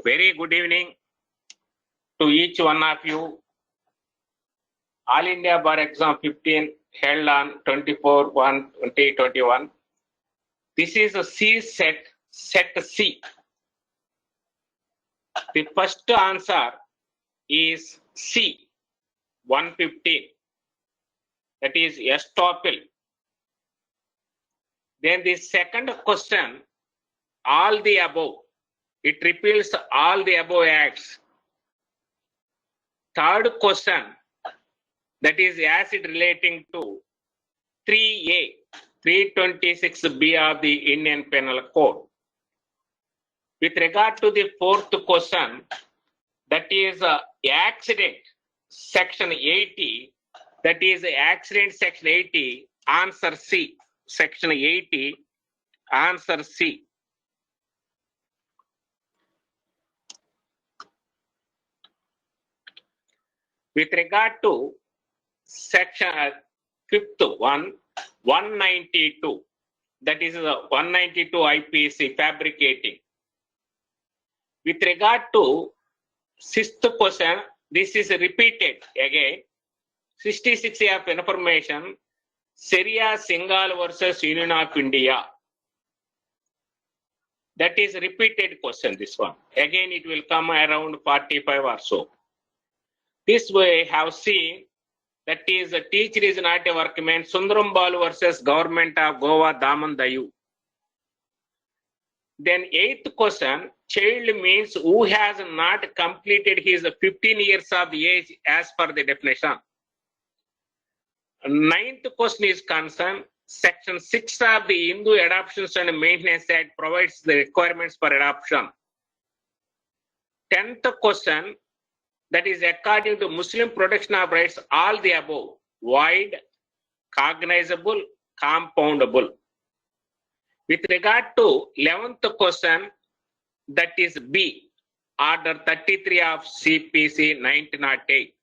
very good evening to each one of you. All India Bar Exam 15 held on 24/1/2021. This is a C set C. The first answer is C, 115. That is estoppel. Then the second question, all the above. It repeals all the above acts. Third question, that is as it relating to 3A, 326B of the Indian Penal Code. With regard to the fourth question, that is accident, section 80, that is accident section 80, answer C, section 80, answer C. With regard to section fifth one, 192, that is 192 IPC, fabricating. With regard to sixth question, this is repeated again. 66 of information, Sharia Singhal versus Union of India. That is repeated question, this one. Again, it will come around 45 or so. This way have seen, that is a teacher is not a workman, Sundaram Balu versus Government of Goa, Daman Dayu. Then eighth question, child means who has not completed his 15 years of age as per the definition. Ninth question is concerned, section 6 of the Hindu Adoptions and Maintenance Act provides the requirements for adoption. 10th question, that is according to Muslim protection of rights, all the above, void, cognizable, compoundable. With regard to 11th question, that is B, order 33 of CPC 1908.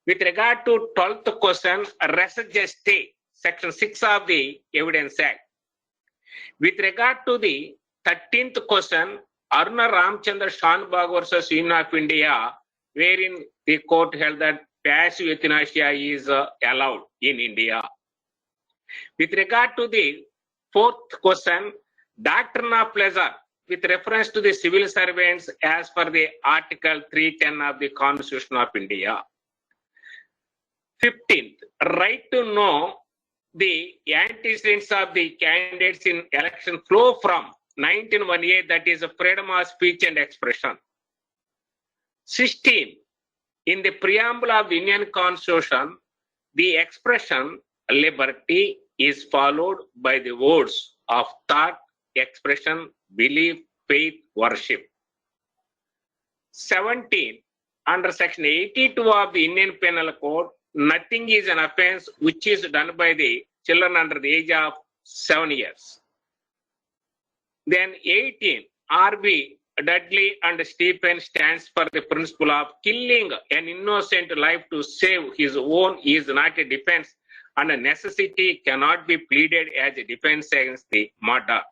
With regard to 12th question, res geste, section 6 of the Evidence Act. With regard to the 13th question, Aruna Ramchandra Shanbag versus Union of India, wherein the court held that passive euthanasia is allowed in India. With regard to the fourth question, doctrine of pleasure with reference to the civil servants as per the Article 310 of the Constitution of India. 15th, right to know the antecedents of the candidates in election flow from 1918, that is freedom of speech and expression. 16, in the preamble of the Indian Constitution, the expression liberty is followed by the words of thought, expression, belief, faith, worship. 17, under section 82 of the Indian Penal Code, nothing is an offense which is done by the children under the age of 7 years. Then 18, R.B. Dudley and Stephen stands for the principle of killing an innocent life to save his own is not a defense, and a necessity cannot be pleaded as a defense against the murder.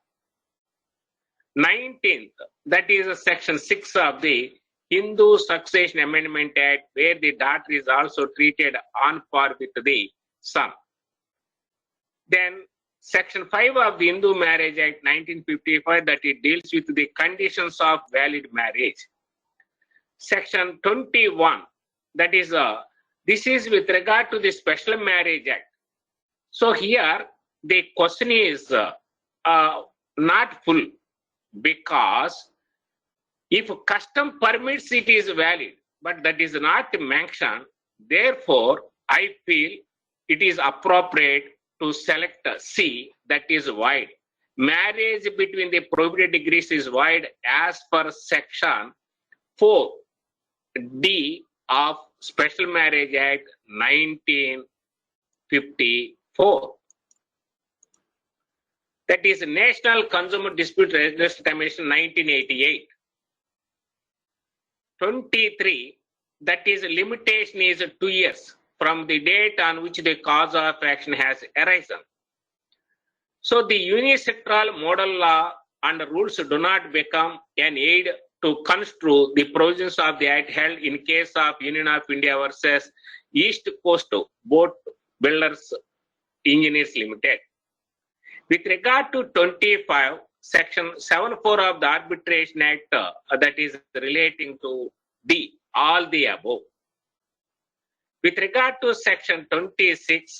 19th, that is section 6 of the Hindu Succession Amendment Act, where the daughter is also treated on par with the son. Then section 5 of the Hindu Marriage Act 1955, that it deals with the conditions of valid marriage. Section 21, that is this is with regard to the Special Marriage Act. So here the question is not full, because if custom permits, it is valid, but that is not mentioned. Therefore, I feel it is appropriate to select C, that is void. Marriage between the prohibited degrees is void as per section 4D of Special Marriage Act 1954. That is National Consumer Dispute Redress Commission 1988. 23, that is limitation is 2 years from the date on which the cause of action has arisen. So the unilateral model law and rules do not become an aid to construe the provisions of the Act held in case of Union of India versus East Coast Boat Builders Engineers Limited. With regard to 25, Section 74 of the Arbitration Act, that is relating to D, all the above. With regard to Section 26,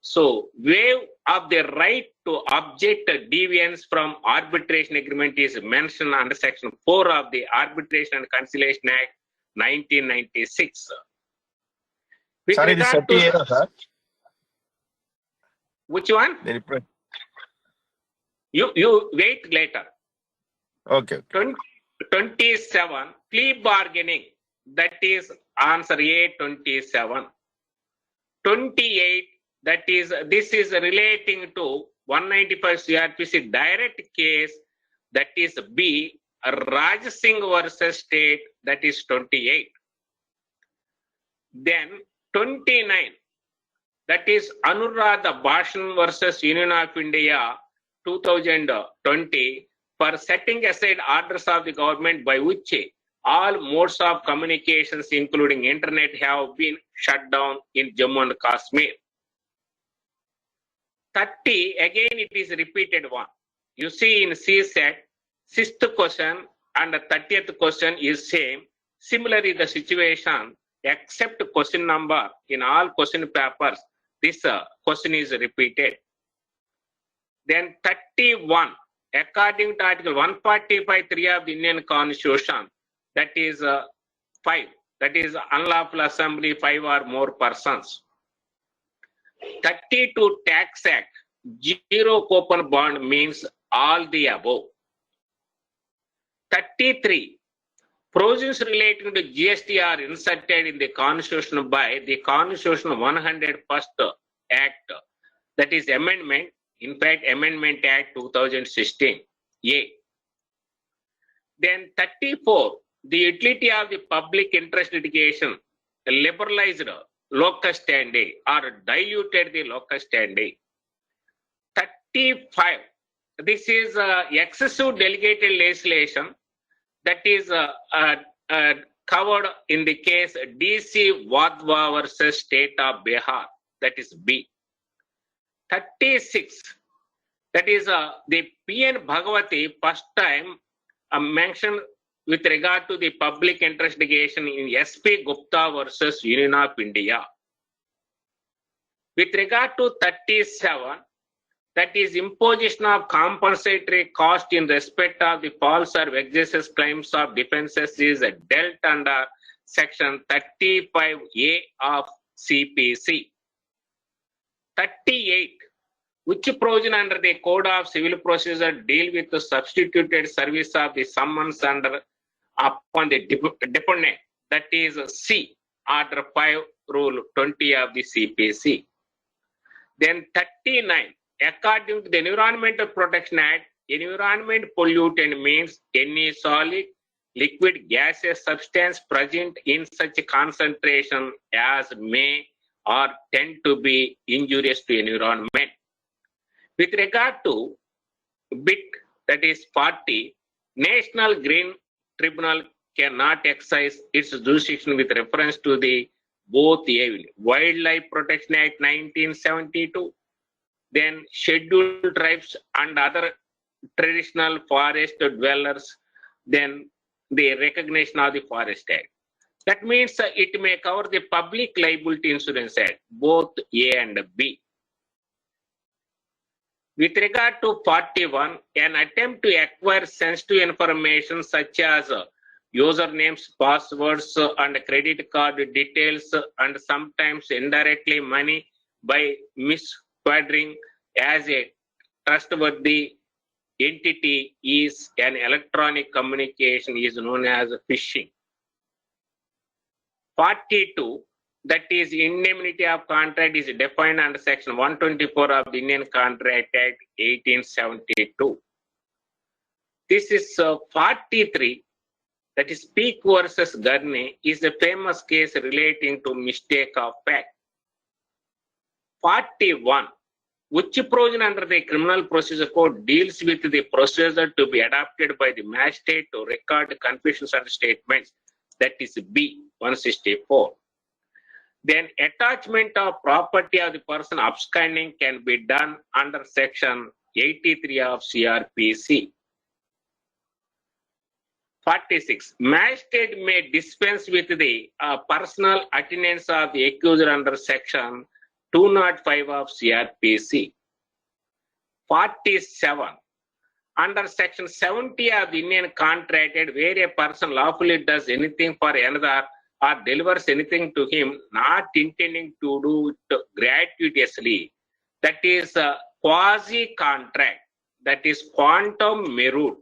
so waive of the right to object deviance from arbitration agreement is mentioned under Section 4 of the Arbitration and Conciliation Act 1996. With Sorry, this regard to sir. which one? You wait later. Okay. 27, plea bargaining, that is answer A, 27. 28, that is, this is relating to 195 CRPC direct case, that is B, Raj Singh versus State, that is 28. Then 29, that is Anuradha Bhashan versus Union of India 2020 for setting aside orders of the government by which all modes of communications including internet have been shut down in Jammu and Kashmir. 30, again it is repeated one. You see in CSET, 6th question and the 30th question is same. Similarly, the situation except question number in all question papers, this question is repeated. Then 31, according to Article 145(3) of the Indian Constitution, that is 5, that is unlawful assembly 5 or more persons. 32, Tax Act, zero coupon bond means all the above. 33, provisions relating to GST are inserted in the Constitution by the Constitution 101st Act, that is amendment, in fact Amendment Act 2016, A. Then 34, the utility of the public interest litigation liberalized locus standi or diluted the locus standi. 35, this is excessive delegated legislation, that is covered in the case DC Wadhwa versus State of Bihar, that is B. 36, that is the PN Bhagwati first time mentioned with regard to the public interest litigation in SP Gupta versus Union of India. With regard to 37, that is imposition of compensatory cost in respect of the false or vexatious claims of defenses is dealt under Section 35A of CPC. 38, which provision under the Code of Civil Procedure deal with the substituted service of the summons under upon the deponent, that is C, Order 5, Rule 20 of the CPC. Then 39, according to the Environmental Protection Act, environment pollutant means any solid, liquid, gaseous substance present in such concentration as may or tend to be injurious to environment. With regard to bit, that is 40, National Green Tribunal cannot exercise its jurisdiction with reference to the both Wildlife Protection Act 1972, then scheduled tribes and other traditional forest dwellers, then the recognition of the Forest Act. That means it may cover the Public Liability Insurance Act, both A and B. With regard to 41, an attempt to acquire sensitive information such as usernames, passwords, and credit card details, and sometimes indirectly money by misquadring as a trustworthy entity is an electronic communication is known as phishing. 42, that is indemnity of contract is defined under Section 124 of the Indian Contract Act 1872. This is 43, that is Peak versus Gurney, is a famous case relating to mistake of fact. 41, Which provision under the Criminal Procedure Code deals with the procedure to be adopted by the magistrate to record confessions and statements? That is B, 164. Then attachment of property of the person absconding can be done under section 83 of CRPC. 46. Magistrate may dispense with the personal attendance of the accuser under section 205 of CRPC. 47. Under section 70 of the Indian Contract Act, where a person lawfully does anything for another or delivers anything to him, not intending to do it gratuitously, that is quasi-contract, that is quantum merit,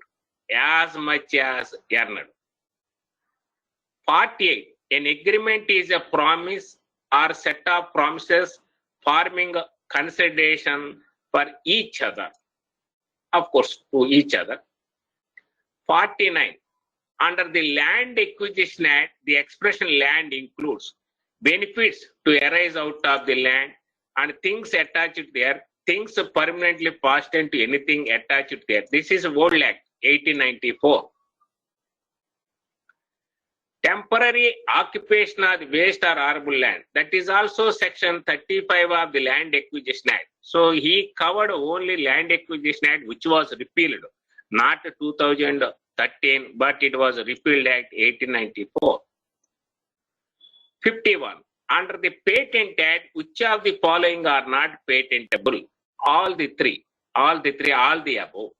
as much as earned. 48. An agreement is a promise or set of promises forming consideration for each other, of course, to each other. 49. Under the Land Acquisition Act, the expression land includes benefits to arise out of the land and things attached there, things permanently fastened to anything attached there. This is Old Act, 1894. Temporary occupation of the waste or arable land. That is also section 35 of the Land Acquisition Act. So he covered only Land Acquisition Act, which was repealed, not 2013, but it was repealed Act 1894. 51. Under the Patent Act, which of the following are not patentable? All the above.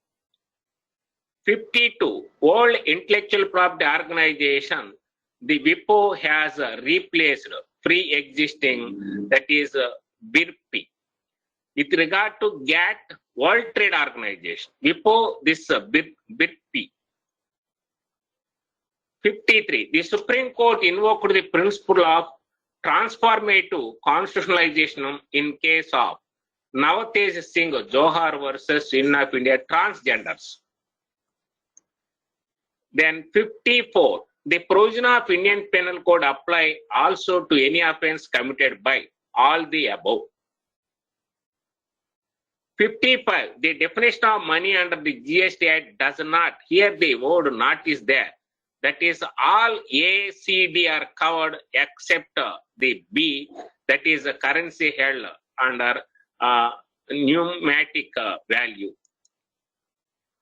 52. World Intellectual Property Organization, the WIPO has replaced pre-existing, that is BIRP. With regard to GATT, World Trade Organization, WIPO, this BIRP. 53. The Supreme Court invoked the principle of transformative constitutionalization in case of Navatej Singh Johar versus Union of India transgenders. Then 54. The provision of Indian Penal Code apply also to any offence committed by all the above. 55. The definition of money under the GST Act does not, here the word not is there. That is, all A, C, D are covered except the B, that is a currency held under numeric value.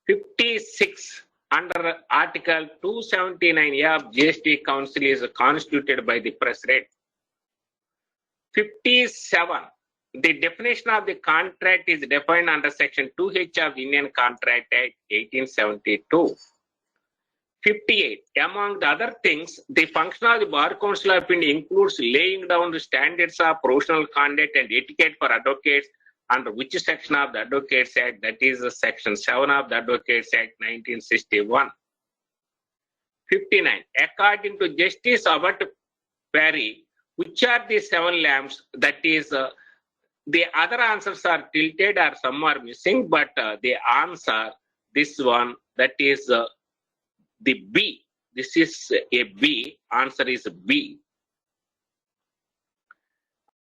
56. Under Article 279A of GST Council is constituted by the President. 57. The definition of the contract is defined under Section 2H of the Indian Contract Act 1872. 58. Among the other things, the function of the Bar Council of India includes laying down the standards of professional conduct and etiquette for advocates, under which section of the Advocates Act, that is Section 7 of the Advocates Act 1961. 59. According to Justice Abbott Perry, which are the 7 lamps, that is, the other answers are tilted or some are missing, but the answer, this one, that is the B. This is a B. Answer is B.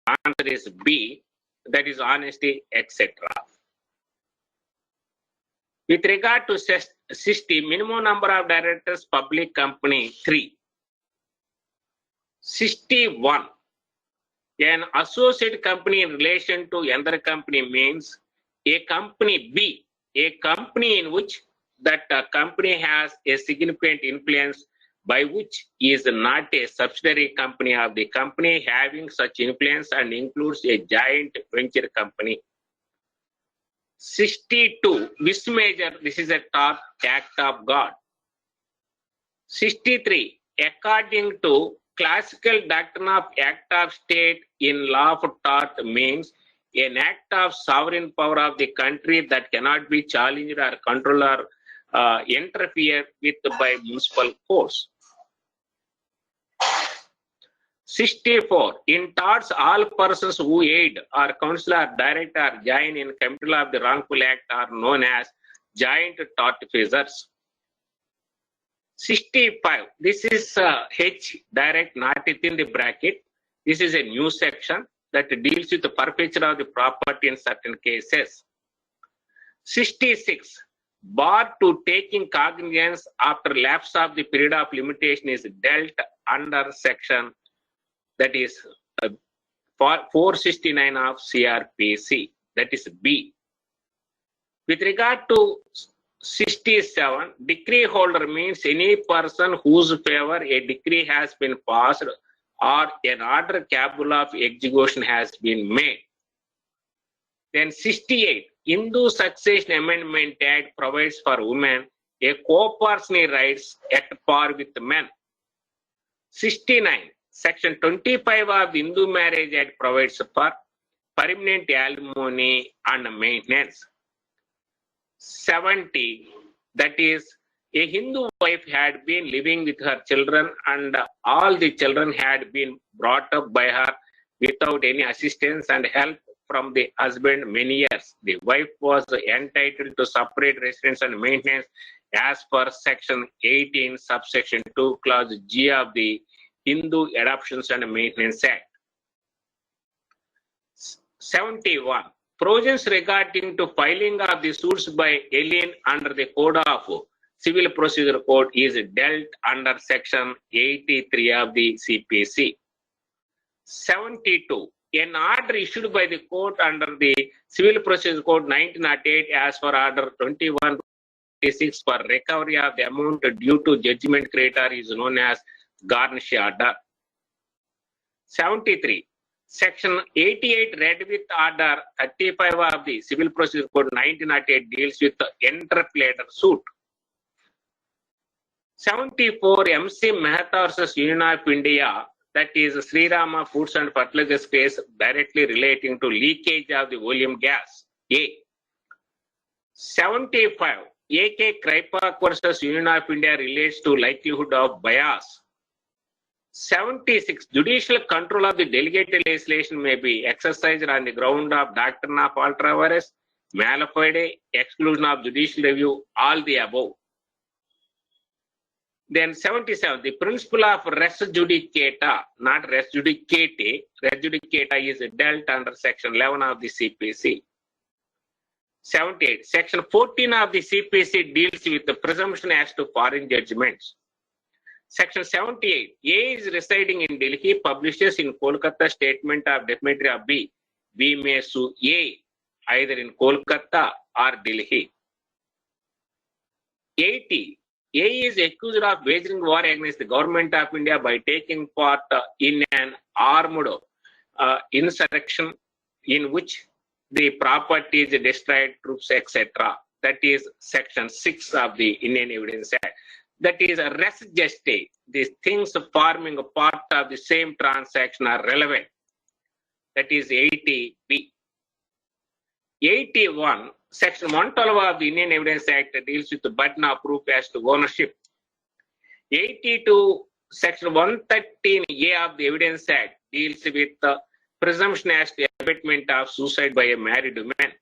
Answer is B. That is honesty, etc. With regard to 60, minimum number of directors, public company 3. 61. An associate company in relation to another company means a company B, a company in which that company has a significant influence, by which is not a subsidiary company of the company having such influence and includes a joint venture company. 62. Vis major, this is a top act of God. 63. According to classical doctrine of act of state in law of tort means an act of sovereign power of the country that cannot be challenged or controlled or interfered with by municipal courts. 64. In torts, all persons who aid or counsel or direct or join in committal of the wrongful act are known as joint tortfeasors. 65. This is H direct, not within the bracket. This is a new section. that deals with the forfeiture of the property in certain cases. 66. Bar to taking cognizance after lapse of the period of limitation is dealt under section, that is 469 of CRPC, that is B. With regard to 67, decree holder means any person whose favor a decree has been passed or an order capable of execution has been made. Then 68, Hindu Succession Amendment Act provides for women a co-partnership rights at par with men. 69, Section 25 of the Hindu Marriage Act provides for permanent alimony and maintenance. 70, that is, a Hindu wife had been living with her children and all the children had been brought up by her without any assistance and help from the husband many years. The wife was entitled to separate residence and maintenance as per section 18, subsection 2, clause G of the Hindu Adoptions and Maintenance Act. 71. Provisions regarding to filing of the suits by alien under the Code of Civil Procedure Code is dealt under section 83 of the CPC. 72. An order issued by the court under the Civil Procedure Code 1908 as per order 2126 for recovery of the amount due to judgment creditor is known as garnish order. 73. Section 88 read with order 35 of the Civil Procedure Code 1908 deals with the interpolator suit. 74. MC Mehta versus Union of India, that is Sri Rama Foods and Fertilizers case directly relating to leakage of the volume gas. A. 75. AK Kripak versus Union of India relates to likelihood of bias. 76. Judicial control of the delegated legislation may be exercised on the ground of doctrine of ultra vires, mala fide, exclusion of judicial review, all the above. Then 77. The principle of res judicata, not res judicate, res judicata is dealt under section 11 of the CPC. 78. Section 14 of the CPC deals with the presumption as to foreign judgments. Section 78. A is residing in Delhi, publishes in Kolkata statement of defamatory of B. B may sue A either in Kolkata or Delhi. 80. A is accused of waging war against the government of India by taking part in an armed insurrection in which the property is destroyed, troops, etc. That is section 6 of the Indian Evidence Act. That is a res geste. These things forming a part of the same transaction are relevant. That is 80B. 81. Section 112 of the Indian Evidence Act deals with the burden of proof as to ownership. 82. Section 113A of the Evidence Act deals with the presumption as to abatement of suicide by a married woman.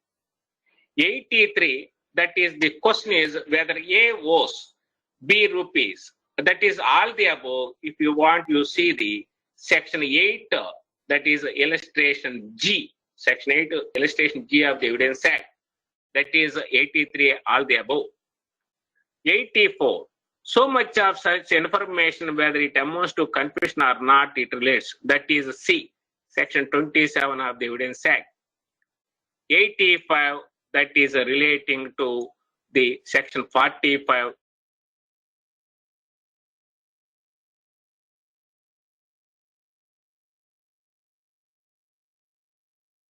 83. That is, the question is whether A owes B rupees. That is all the above. If you want, you see the section 8, that is illustration G. Section 8, illustration G of the Evidence Act. That is 83, all the above. 84. So much of such information, whether it amounts to confession or not, it relates. That is C. Section 27 of the Evidence Act. 85, that is relating to the section 45.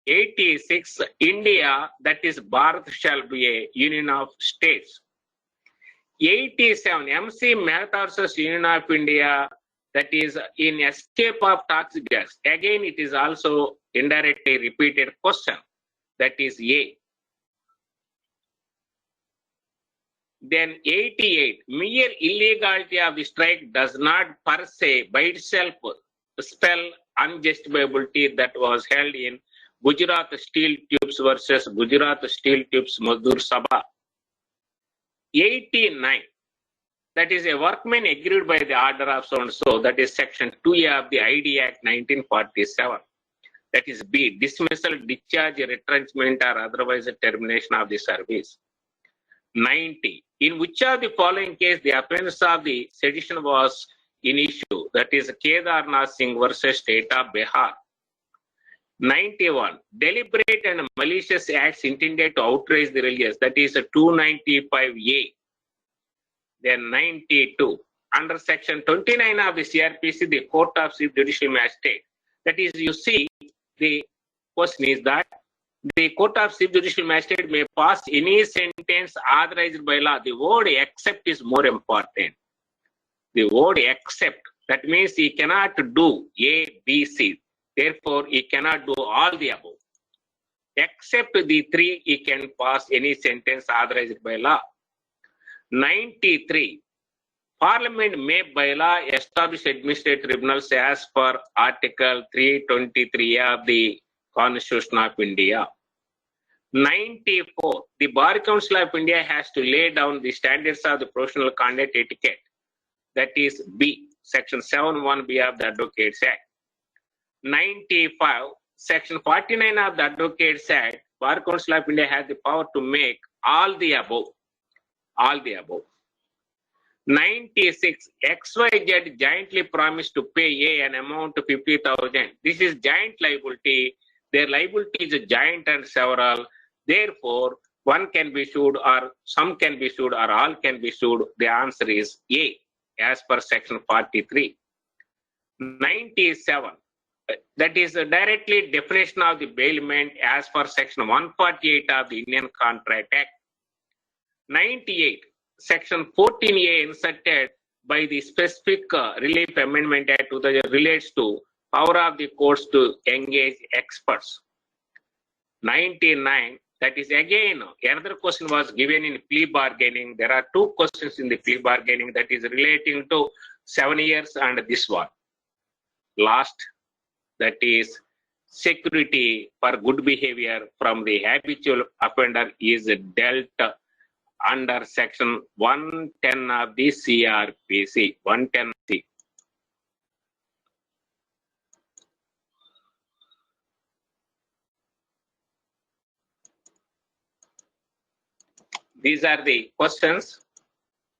86, India, that is Bharat shall be a union of states. 87, MC Mehta versus Union of India, that is in escape of toxic gas. Again, it is also indirectly repeated question. That is A. Then 88, mere illegality of the strike does not per se by itself spell unjustifiability. That was held in Gujarat Steel Tubes versus Gujarat Steel Tubes Mazdoor Sabha. 89, that is a workman agreed by the order of so and so, that is section 2A of the ID Act 1947. That is B, dismissal, discharge, retrenchment, or otherwise a termination of the service. 90. In which of the following case the offense of the sedition was in issue? That is Kedarnath Singh versus State of Bihar. 91. Deliberate and malicious acts intended to outrage the religious. That is 295A. Then 92. Under section 29 of the CRPC, the Court of Chief Judicial Magistrate. That is, you see, the question is that the Court of Chief Judicial Magistrate may pass any sentence authorized by law. The word except is more important. The word except, that means he cannot do A, B, C. Therefore, he cannot do all the above. Except the three, he can pass any sentence authorized by law. 93. Parliament may by law establish administrative tribunals as per Article 323 of the Constitution of India. 94. The Bar Council of India has to lay down the standards of the professional conduct etiquette. That is B, Section 7(1)B of the Advocates Act. 95. Section 49 of the Advocates Act, Bar Council of India has the power to make all the above. All the above. 96. XYZ jointly promised to pay A an amount of 50,000. This is joint liability. Their liability is joint and several. Therefore, one can be sued, or some can be sued, or all can be sued. The answer is A, as per section 43. 97. That is directly definition of the bailment as per section 148 of the Indian Contract Act. 98. Section 14A inserted by the specific relief amendment act relates to power of the courts to engage experts. 99. That is again, another question was given in plea bargaining. There are two questions in the plea bargaining that is relating to 7 years and this one. Last, that is security for good behavior from the habitual offender is dealt under section 110 of the CRPC, 110C. These are the questions.